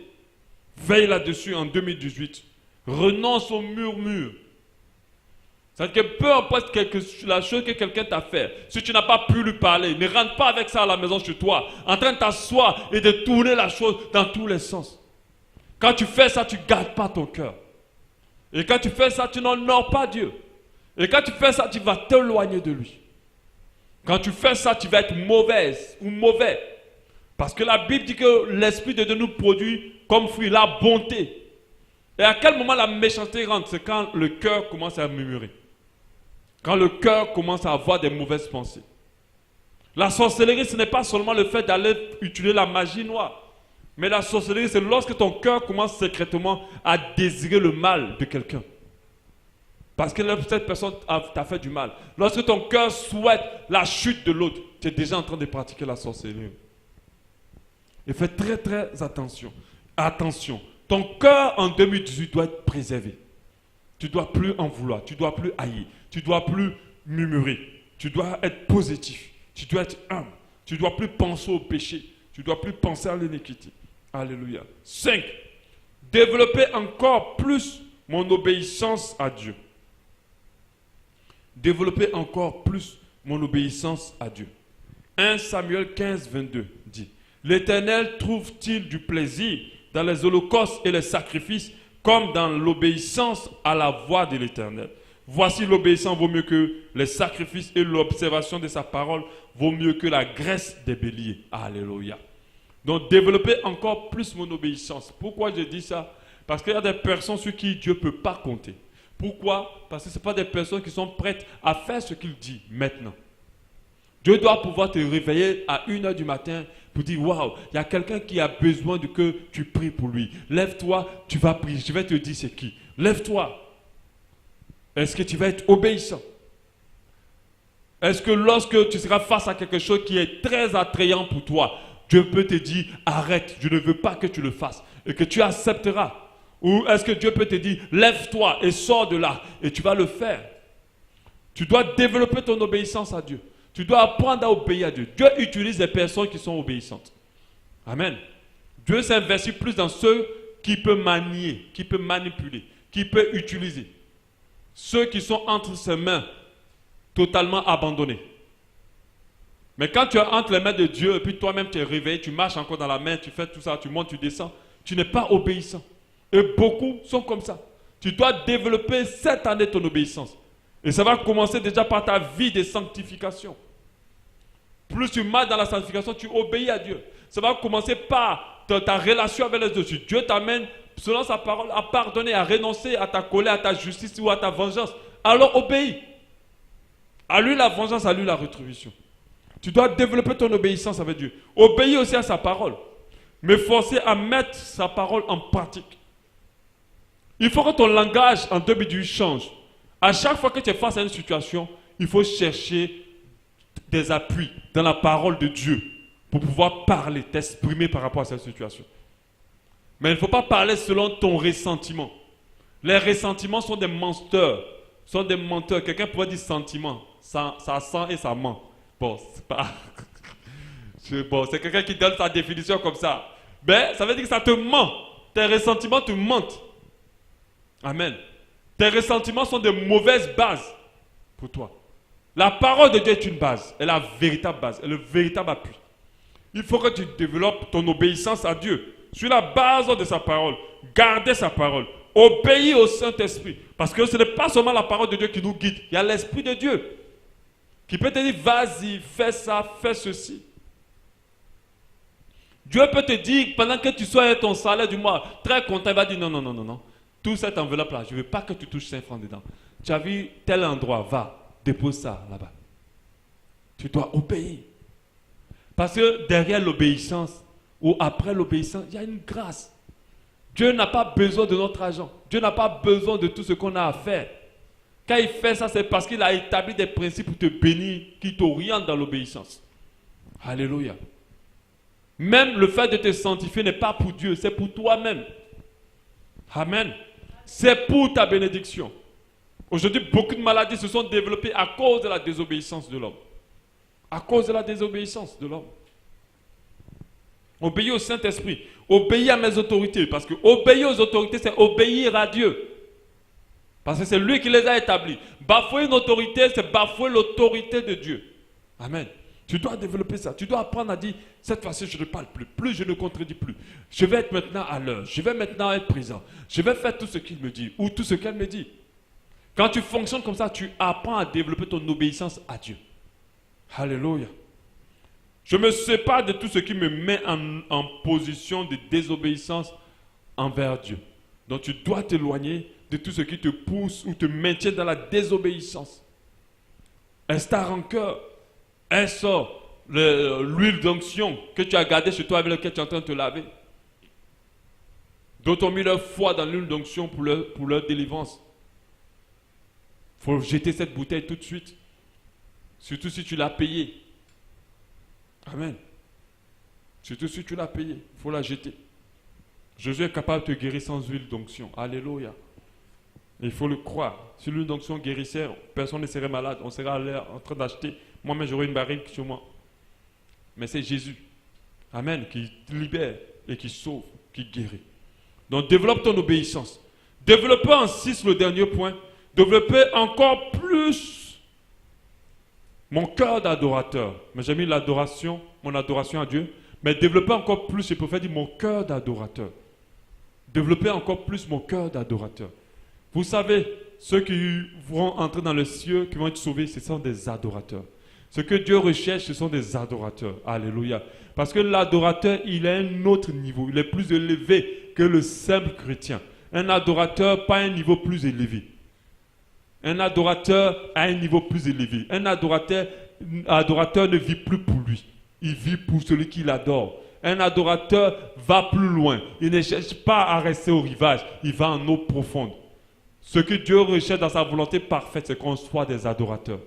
Veille là-dessus en 2018. Renonce au murmure. C'est-à-dire que peu importe la chose que quelqu'un t'a fait, si tu n'as pas pu lui parler, ne rentre pas avec ça à la maison chez toi, en train de t'asseoir et de tourner la chose dans tous les sens. Quand tu fais ça, tu ne gardes pas ton cœur. Et quand tu fais ça, tu n'honores pas Dieu. Et quand tu fais ça, tu vas t'éloigner de lui. Quand tu fais ça, tu vas être mauvaise ou mauvais. Parce que la Bible dit que l'Esprit de Dieu nous produit comme fruit la bonté. Et à quel moment la méchanceté rentre? C'est quand le cœur commence à murmurer. Quand le cœur commence à avoir des mauvaises pensées. La sorcellerie, ce n'est pas seulement le fait d'aller utiliser la magie noire. Mais la sorcellerie, c'est lorsque ton cœur commence secrètement à désirer le mal de quelqu'un. Parce que cette personne t'a fait du mal. Lorsque ton cœur souhaite la chute de l'autre, tu es déjà en train de pratiquer la sorcellerie. Et fais très très attention. Attention. Ton cœur en 2018 doit être préservé. Tu ne dois plus en vouloir. Tu ne dois plus haïr. Tu ne dois plus murmurer. Tu dois être positif. Tu dois être humble. Tu ne dois plus penser au péché. Tu ne dois plus penser à l'iniquité. Alléluia. 5. Développer encore plus mon obéissance à Dieu. Développer encore plus mon obéissance à Dieu. 1 Samuel 15, 22 dit: L'Éternel trouve-t-il du plaisir dans les holocaustes et les sacrifices comme dans l'obéissance à la voix de l'Éternel? Voici, l'obéissance vaut mieux que les sacrifices et l'observation de sa parole vaut mieux que la graisse des béliers. Alléluia. Donc développer encore plus mon obéissance. Pourquoi je dis ça? Parce qu'il y a des personnes sur qui Dieu ne peut pas compter. Pourquoi? Parce que ce ne sont pas des personnes qui sont prêtes à faire ce qu'il dit maintenant. Dieu doit pouvoir te réveiller à 1h du matin pour dire: waouh, il y a quelqu'un qui a besoin de que tu pries pour lui. Lève-toi, tu vas prier. Je vais te dire c'est qui. Lève-toi. Est-ce que tu vas être obéissant? Est-ce que lorsque tu seras face à quelque chose qui est très attrayant pour toi, Dieu peut te dire: arrête, je ne veux pas que tu le fasses, et que tu accepteras? Ou est-ce que Dieu peut te dire: lève-toi et sors de là, et tu vas le faire? Tu dois développer ton obéissance à Dieu. Tu dois apprendre à obéir à Dieu. Dieu utilise les personnes qui sont obéissantes. Amen. Dieu s'investit plus dans ceux qui peuvent manier, qui peuvent manipuler, qui peuvent utiliser. Ceux qui sont entre ses mains, totalement abandonnés. Mais quand tu es entre les mains de Dieu, et puis toi-même tu es réveillé, tu marches encore dans la main, tu fais tout ça, tu montes, tu descends, tu n'es pas obéissant. Et beaucoup sont comme ça. Tu dois développer cette année ton obéissance. Et ça va commencer déjà par ta vie de sanctification. Plus tu marches dans la sanctification, tu obéis à Dieu. Ça va commencer par ta relation avec les autres. Dieu t'amène, selon sa parole, à pardonner, à renoncer à ta colère, à ta justice ou à ta vengeance. Alors obéis. À lui la vengeance, à lui la rétribution. Tu dois développer ton obéissance avec Dieu. Obéis aussi à sa parole. Mais forcer à mettre sa parole en pratique. Il faut que ton langage en 2018 change. À chaque fois que tu es face à une situation, il faut chercher des appuis dans la parole de Dieu pour pouvoir parler, t'exprimer par rapport à cette situation. Mais il ne faut pas parler selon ton ressentiment. Les ressentiments sont des menteurs. Sont des menteurs. Quelqu'un pourrait dire sentiment. Ça sent et ça ment. Bon, c'est pas... Bon, c'est quelqu'un qui donne sa définition comme ça. Mais ça veut dire que ça te ment. Tes ressentiments te mentent. Amen. Tes ressentiments sont de mauvaises bases pour toi. La parole de Dieu est une base. Elle est la véritable base. Elle est le véritable appui. Il faut que tu développes ton obéissance à Dieu sur la base de sa parole. Gardez sa parole. Obéis au Saint-Esprit. Parce que ce n'est pas seulement la parole de Dieu qui nous guide. Il y a l'Esprit de Dieu qui peut te dire: vas-y, fais ça, fais ceci. Dieu peut te dire, pendant que tu sois ton salaire du mois, très content, il va dire: non, non, non, non, non. Toute cette enveloppe-là, je ne veux pas que tu touches 5 francs dedans. Tu as vu tel endroit, va, dépose ça là-bas. Tu dois obéir. Parce que derrière l'obéissance, ou après l'obéissance, il y a une grâce. Dieu n'a pas besoin de notre argent. Dieu n'a pas besoin de tout ce qu'on a à faire. Quand il fait ça, c'est parce qu'il a établi des principes pour te bénir, qui t'orientent dans l'obéissance. Alléluia. Même le fait de te sanctifier n'est pas pour Dieu, c'est pour toi-même. Amen. C'est pour ta bénédiction. Aujourd'hui, beaucoup de maladies se sont développées à cause de la désobéissance de l'homme. À cause de la désobéissance de l'homme. Obéis au Saint-Esprit. Obéis à mes autorités. Parce que obéir aux autorités, c'est obéir à Dieu. Parce que c'est lui qui les a établis. Bafouer une autorité, c'est bafouer l'autorité de Dieu. Amen. Tu dois développer ça. Tu dois apprendre à dire: cette fois-ci, je ne parle plus. Plus, je ne contredis plus. Je vais être maintenant à l'heure. Je vais maintenant être présent. Je vais faire tout ce qu'il me dit ou tout ce qu'elle me dit. Quand tu fonctionnes comme ça, tu apprends à développer ton obéissance à Dieu. Alléluia. Je me sépare de tout ce qui me met en position de désobéissance envers Dieu. Donc tu dois t'éloigner de tout ce qui te pousse ou te maintient dans la désobéissance. Est-ce ta rancœur? Est-ce l'huile d'onction que tu as gardée chez toi avec laquelle tu es en train de te laver? D'autres ont mis leur foi dans l'huile d'onction pour leur délivrance. Il faut jeter cette bouteille tout de suite. Surtout si tu l'as payée. Amen. Surtout si tu l'as payée, il faut la jeter. Jésus est capable de te guérir sans huile d'onction. Alléluia. Il faut le croire. Si l'huile d'onction guérissait, personne ne serait malade. On serait en train d'acheter. Moi-même, j'aurais une barrique sur moi. Mais c'est Jésus. Amen. Qui libère et qui sauve, qui guérit. Donc, développe ton obéissance. Développez en 6 le dernier point. Développez encore plus mon cœur d'adorateur. Mais j'ai mis l'adoration, mon adoration à Dieu. Mais développez encore plus, je préfère dire mon cœur d'adorateur. Développez encore plus mon cœur d'adorateur. Vous savez, ceux qui vont entrer dans le ciel, qui vont être sauvés, ce sont des adorateurs. Ce que Dieu recherche, ce sont des adorateurs. Alléluia. Parce que l'adorateur, il a un autre niveau. Il est plus élevé que le simple chrétien. Un adorateur, pas un niveau plus élevé. Un adorateur a un niveau plus élevé. Un adorateur ne vit plus pour lui. Il vit pour celui qui l'adore. Un adorateur va plus loin. Il ne cherche pas à rester au rivage. Il va en eau profonde. Ce que Dieu recherche dans sa volonté parfaite, c'est qu'on soit des adorateurs.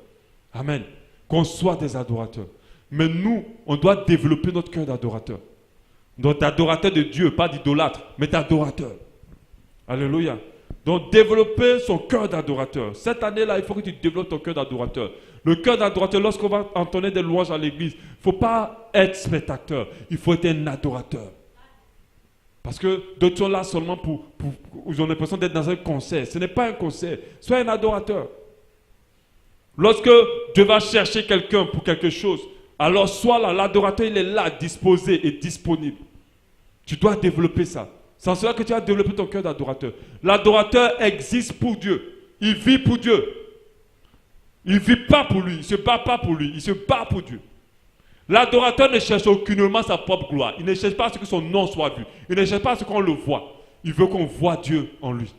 Amen. Qu'on soit des adorateurs. Mais nous, on doit développer notre cœur d'adorateur. Donc d'adorateur de Dieu, pas d'idolâtre, mais d'adorateur. Alléluia. Donc développer son cœur d'adorateur. Cette année-là, il faut que tu développes ton cœur d'adorateur. Le cœur d'adorateur, lorsqu'on va entonner des louanges à l'église, il ne faut pas être spectateur, il faut être un adorateur. Parce que d'autres sont là seulement ils ont l'impression d'être dans un concert. Ce n'est pas un concert, sois un adorateur. Lorsque Dieu va chercher quelqu'un pour quelque chose, alors sois là, l'adorateur il est là, disposé et disponible. Tu dois développer ça. C'est en cela que tu as développé ton cœur d'adorateur. L'adorateur existe pour Dieu. Il vit pour Dieu. Il ne vit pas pour lui. Il ne se bat pas pour lui. Il se bat pour Dieu. L'adorateur ne cherche aucunement sa propre gloire. Il ne cherche pas à ce que son nom soit vu. Il ne cherche pas à ce qu'on le voit. Il veut qu'on voit Dieu en lui.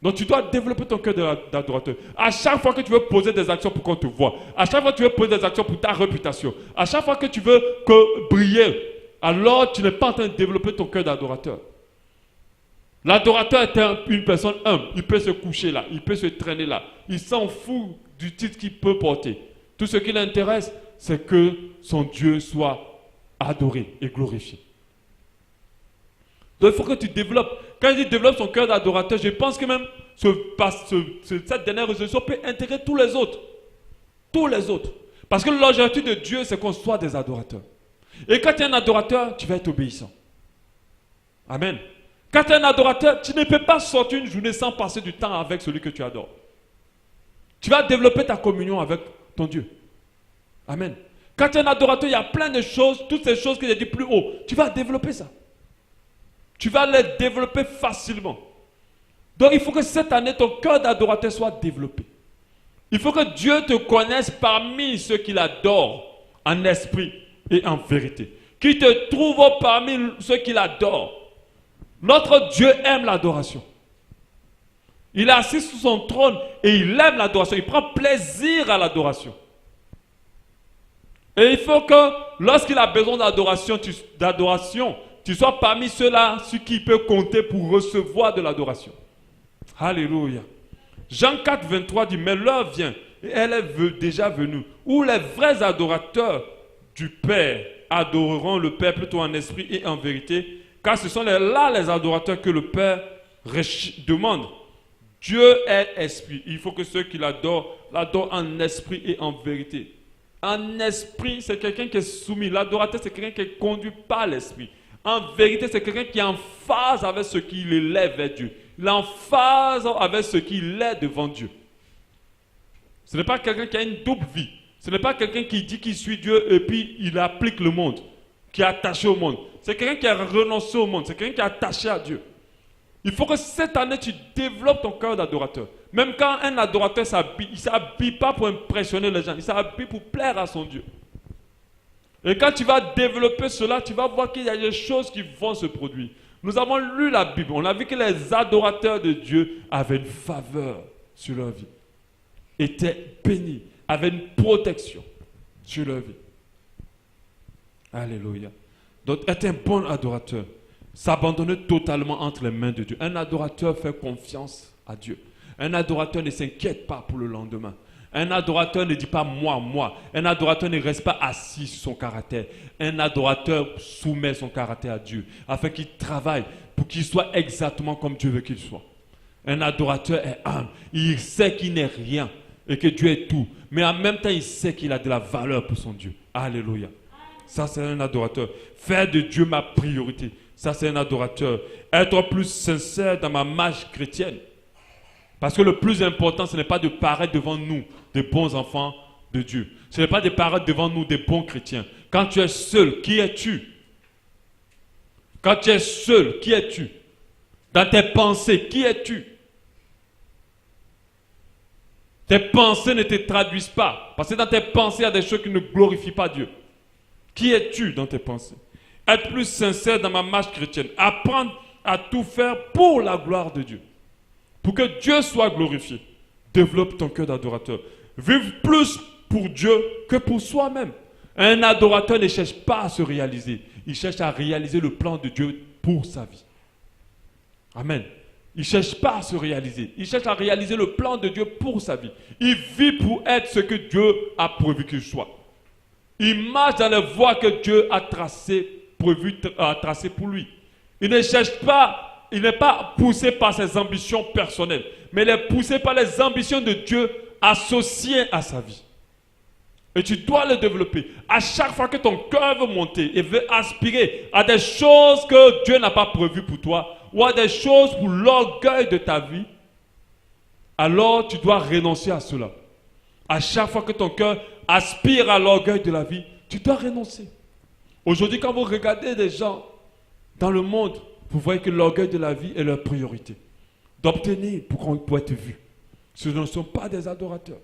Donc tu dois développer ton cœur d'adorateur. À chaque fois que tu veux poser des actions pour qu'on te voit, à chaque fois que tu veux poser des actions pour ta réputation, à chaque fois que tu veux briller, alors tu n'es pas en train de développer ton cœur d'adorateur. L'adorateur est une personne humble. Il peut se coucher là, il peut se traîner là. Il s'en fout du titre qu'il peut porter. Tout ce qui l'intéresse, c'est que son Dieu soit adoré et glorifié. Donc il faut que tu développes. Quand il développe son cœur d'adorateur, je pense que même cette dernière résolution peut intégrer tous les autres. Tous les autres. Parce que l'objectif de Dieu, c'est qu'on soit des adorateurs. Et quand tu es un adorateur, tu vas être obéissant. Amen. Quand tu es un adorateur, tu ne peux pas sortir une journée sans passer du temps avec celui que tu adores. Tu vas développer ta communion avec ton Dieu. Amen. Quand tu es un adorateur, il y a plein de choses, toutes ces choses que j'ai dit plus haut. Tu vas développer ça. Tu vas les développer facilement. Donc il faut que cette année, ton cœur d'adorateur soit développé. Il faut que Dieu te connaisse parmi ceux qui l'adorent en esprit et en vérité. Qu'il te trouve parmi ceux qui l'adorent. Notre Dieu aime l'adoration. Il est assis sur son trône et il aime l'adoration. Il prend plaisir à l'adoration. Et il faut que lorsqu'il a besoin d'adoration, tu sois parmi ceux-là, ceux qui peuvent compter pour recevoir de l'adoration. Alléluia. Jean 4, 23 dit, mais l'heure vient, et elle est déjà venue, où les vrais adorateurs du Père adoreront le Père plutôt en esprit et en vérité, car ce sont là les adorateurs que le Père demande. Dieu est esprit. Il faut que ceux qui l'adorent en esprit et en vérité. En esprit, c'est quelqu'un qui est soumis. L'adorateur, c'est quelqu'un qui est conduit par l'esprit. En vérité, c'est quelqu'un qui est en phase avec ce qui l'élève vers Dieu. Il est en phase avec ce qu'il est devant Dieu. Ce n'est pas quelqu'un qui a une double vie. Ce n'est pas quelqu'un qui dit qu'il suit Dieu et puis il applique le monde, qui est attaché au monde. C'est quelqu'un qui a renoncé au monde. C'est quelqu'un qui est attaché à Dieu. Il faut que cette année, tu développes ton cœur d'adorateur. Même quand un adorateur s'habille, il ne s'habille pas pour impressionner les gens, il s'habille pour plaire à son Dieu. Et quand tu vas développer cela, tu vas voir qu'il y a des choses qui vont se produire. Nous avons lu la Bible, on a vu que les adorateurs de Dieu avaient une faveur sur leur vie, étaient bénis, avaient une protection sur leur vie. Alléluia. Donc être un bon adorateur, s'abandonner totalement entre les mains de Dieu. Un adorateur fait confiance à Dieu. Un adorateur ne s'inquiète pas pour le lendemain. Un adorateur ne dit pas moi, moi. Un adorateur ne reste pas assis sur son caractère. Un adorateur soumet son caractère à Dieu afin qu'il travaille pour qu'il soit exactement comme Dieu veut qu'il soit. Un adorateur est humble. Il sait qu'il n'est rien et que Dieu est tout. Mais en même temps, il sait qu'il a de la valeur pour son Dieu. Alléluia. Ça, c'est un adorateur. Faire de Dieu ma priorité. Ça, c'est un adorateur. Être plus sincère dans ma marche chrétienne. Parce que le plus important, ce n'est pas de paraître devant nous des bons enfants de Dieu. Ce n'est pas de paraître devant nous des bons chrétiens. Quand tu es seul, qui es-tu? Quand tu es seul, qui es-tu? Dans tes pensées, qui es-tu? Tes pensées ne te traduisent pas. Parce que dans tes pensées, il y a des choses qui ne glorifient pas Dieu. Qui es-tu dans tes pensées? Être plus sincère dans ma marche chrétienne. Apprendre à tout faire pour la gloire de Dieu. Pour que Dieu soit glorifié. Développe ton cœur d'adorateur. Vive plus pour Dieu que pour soi-même. Un adorateur ne cherche pas à se réaliser. Il cherche à réaliser le plan de Dieu pour sa vie. Amen. Il ne cherche pas à se réaliser. Il cherche à réaliser le plan de Dieu pour sa vie. Il vit pour être ce que Dieu a prévu qu'il soit. Il marche dans les voies que Dieu a tracées pour lui. Il ne cherche pas. Il n'est pas poussé par ses ambitions personnelles, mais il est poussé par les ambitions de Dieu associées à sa vie. Et tu dois le développer. À chaque fois que ton cœur veut monter et veut aspirer à des choses que Dieu n'a pas prévues pour toi, ou à des choses pour l'orgueil de ta vie, alors tu dois renoncer à cela. À chaque fois que ton cœur aspire à l'orgueil de la vie, tu dois renoncer. Aujourd'hui, quand vous regardez des gens dans le monde, vous voyez que l'orgueil de la vie est leur priorité. D'obtenir pour être vu. Ce ne sont pas des adorateurs.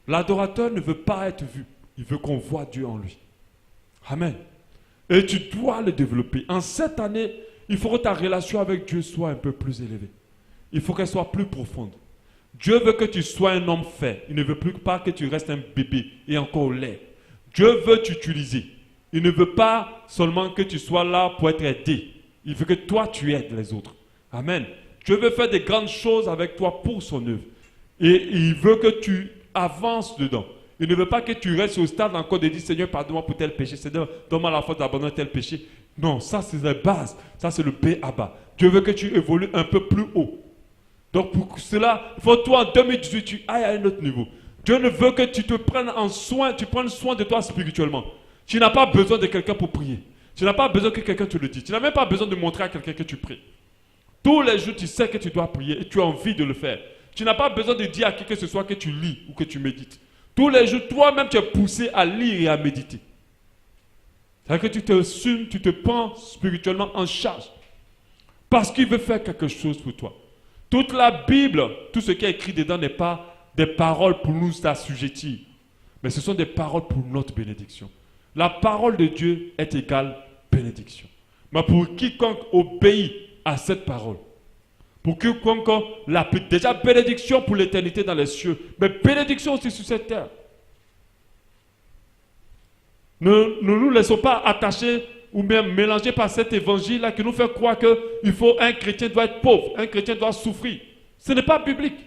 L'adorateur ne veut pas être vu. Il veut qu'on voit Dieu en lui. Amen. Et tu dois le développer. En cette année, il faut que ta relation avec Dieu soit un peu plus élevée. Il faut qu'elle soit plus profonde. Dieu veut que tu sois un homme fait. Il ne veut plus pas que tu restes un bébé et encore au lait. Dieu veut t'utiliser. Il ne veut pas seulement que tu sois là pour être aidé. Il veut que toi, tu aides les autres. Amen. Dieu veut faire des grandes choses avec toi pour son œuvre. Et il veut que tu avances dedans. Il ne veut pas que tu restes au stade encore de dire, Seigneur, pardonne-moi pour tel péché. Seigneur, donne-moi la force d'abandonner tel péché. Non, ça c'est la base. Ça c'est le B à bas. Dieu veut que tu évolues un peu plus haut. Donc pour cela, il faut que toi en 2018, tu ailles à un autre niveau. Dieu ne veut que tu te prennes en soin, tu prennes soin de toi spirituellement. Tu n'as pas besoin de quelqu'un pour prier. Tu n'as pas besoin que quelqu'un te le dise. Tu n'as même pas besoin de montrer à quelqu'un que tu pries. Tous les jours, tu sais que tu dois prier et tu as envie de le faire. Tu n'as pas besoin de dire à qui que ce soit que tu lis ou que tu médites. Tous les jours, toi-même, tu es poussé à lire et à méditer. C'est-à-dire que tu te assumes, tu te prends spirituellement en charge. Parce qu'il veut faire quelque chose pour toi. Toute la Bible, tout ce qui est écrit dedans n'est pas des paroles pour nous assujettir. Mais ce sont des paroles pour notre bénédiction. La parole de Dieu est égale bénédiction. Mais pour quiconque obéit à cette parole, pour quiconque déjà bénédiction pour l'éternité dans les cieux, mais bénédiction aussi sur cette terre. Ne nous laissons pas attacher ou même mélanger par cet évangile-là qui nous fait croire qu'un chrétien doit être pauvre, un chrétien doit souffrir. Ce n'est pas biblique.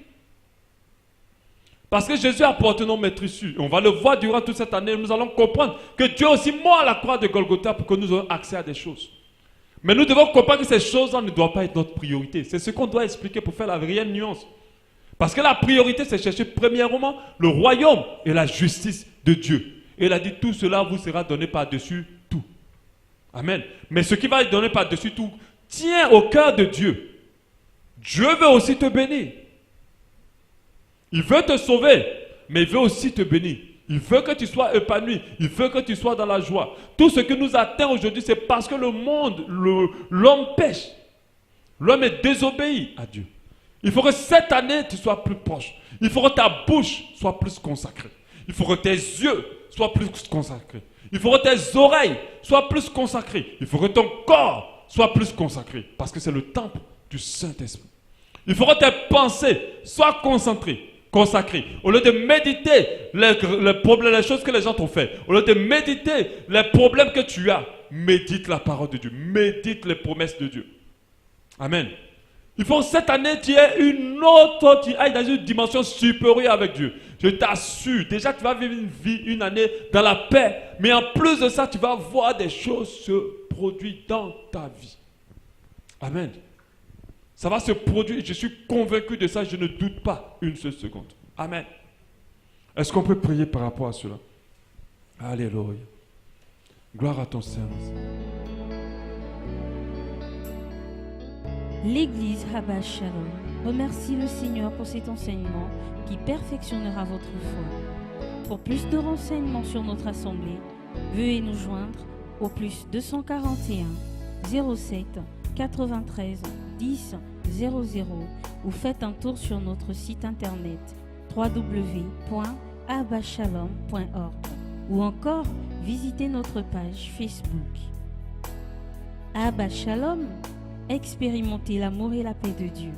Parce que Jésus a porté nos maîtrisses. On va le voir durant toute cette année. Nous allons comprendre que Dieu aussi mort à la croix de Golgotha pour que nous ayons accès à des choses. Mais nous devons comprendre que ces choses-là ne doivent pas être notre priorité. C'est ce qu'on doit expliquer pour faire la réelle nuance. Parce que la priorité, c'est chercher premièrement le royaume et la justice de Dieu. Et il a dit, tout cela vous sera donné par-dessus tout. Amen. Mais ce qui va être donné par-dessus tout, tient au cœur de Dieu. Dieu veut aussi te bénir. Il veut te sauver, mais il veut aussi te bénir. Il veut que tu sois épanoui. Il veut que tu sois dans la joie. Tout ce que nous atteint aujourd'hui, c'est parce que le monde, l'homme pêche. L'homme est désobéi à Dieu. Il faut que cette année, tu sois plus proche. Il faut que ta bouche soit plus consacrée. Il faut que tes yeux soient plus consacrés. Il faut que tes oreilles soient plus consacrées. Il faut que ton corps soit plus consacré. Parce que c'est le temple du Saint-Esprit. Il faut que tes pensées soient consacrées. Au lieu de méditer les problèmes, les choses que les gens t'ont fait, au lieu de méditer les problèmes que tu as, médite la parole de Dieu. Médite les promesses de Dieu. Amen. Il faut que cette année, tu aies tu ailles dans une dimension supérieure avec Dieu. Je t'assure, déjà tu vas vivre une année dans la paix, mais en plus de ça, tu vas voir des choses se produire dans ta vie. Amen. Ça va se produire, je suis convaincu de ça, je ne doute pas une seule seconde. Amen. Est-ce qu'on peut prier par rapport à cela? Alléluia. Gloire à ton Saint-Esprit. L'Église Abba Shalom remercie le Seigneur pour cet enseignement qui perfectionnera votre foi. Pour plus de renseignements sur notre assemblée, veuillez nous joindre au plus 241 07 93 10 00 ou faites un tour sur notre site internet www.abbashalom.org ou encore visitez notre page Facebook. Abba Shalom, expérimentez l'amour et la paix de Dieu.